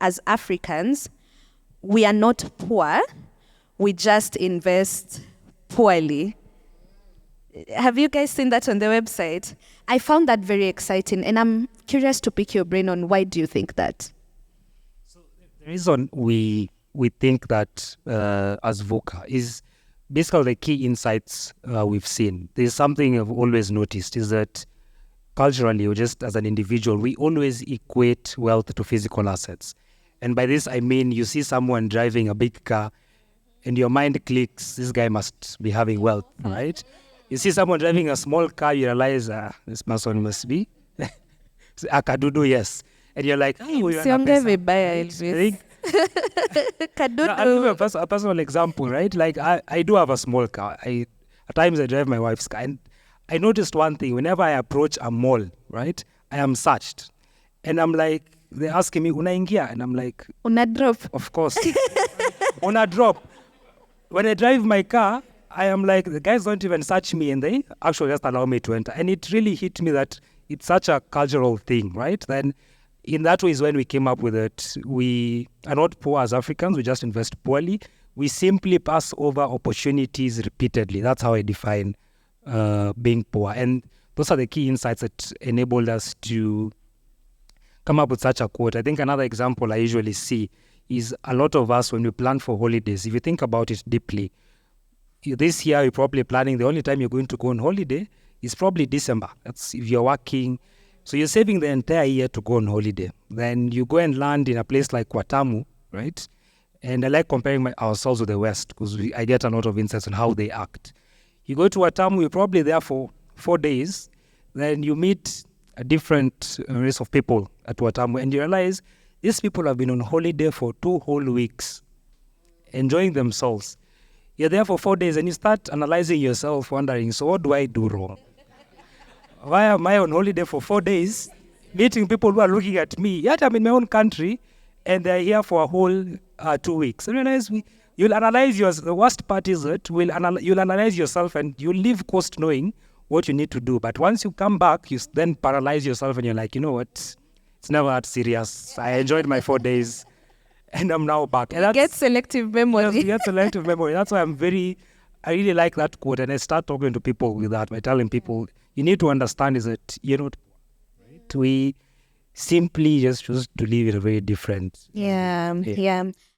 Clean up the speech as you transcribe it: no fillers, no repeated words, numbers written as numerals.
as Africans, we are not poor. We just invest poorly. Have you guys seen that on the website? I found that very exciting, and I'm curious to pick your brain on why do you think that? So the reason we think that as Vuka is basically the key insights we've seen. There's something I've always noticed is that culturally, or just as an individual, we always equate wealth to physical assets. And by this, I mean you see someone driving a big car and your mind clicks, this guy must be having wealth, right? You see someone driving a small car, you realize, this person must be a kadudu, yes. And you're like, oh, you're I'll give you a personal example, right? Like I do have a small car. At times I drive my wife's car. And I noticed one thing. Whenever I approach a mall, right, I am searched. And I'm like, they're asking me, unaingia? And I'm like, una drop. of course. Una drop. When I drive my car, I am like, the guys don't even search me and they actually just allow me to enter. And it really hit me that it's such a cultural thing, right? Then in that way is when we came up with it. We are not poor as Africans. We just invest poorly. We simply pass over opportunities repeatedly. That's how I define being poor. And those are the key insights that enabled us to come up with such a quote. I think another example I usually see is a lot of us, when we plan for holidays, if you think about it deeply, this year you're probably planning, the only time you're going to go on holiday is probably December. That's if you're working. So you're saving the entire year to go on holiday. Then you go and land in a place like Watamu, right? And I like comparing ourselves with the West because I get a lot of insights on how they act. You go to Watamu, you're probably there for 4 days. Then you meet a different race of people at Watamu and you realize these people have been on holiday for 2 whole weeks, enjoying themselves. You're there for 4 days and you start analyzing yourself, wondering, so what do I do wrong? Why am I on holiday for 4 days, meeting people who are looking at me? Yet I'm in my own country and they're here for a whole 2 weeks. And realize you'll analyze the worst part is that you'll analyze yourself and you'll leave coast knowing what you need to do. But once you come back, you then paralyze yourself and you're like, you know what? It's never that serious. I enjoyed my 4 days and I'm now back. And get selective memory. Yes, get selective memory. That's why I really like that quote. And I start talking to people with that by telling people, you need to understand is that you're not, right? We simply just choose to live in a very different. Yeah.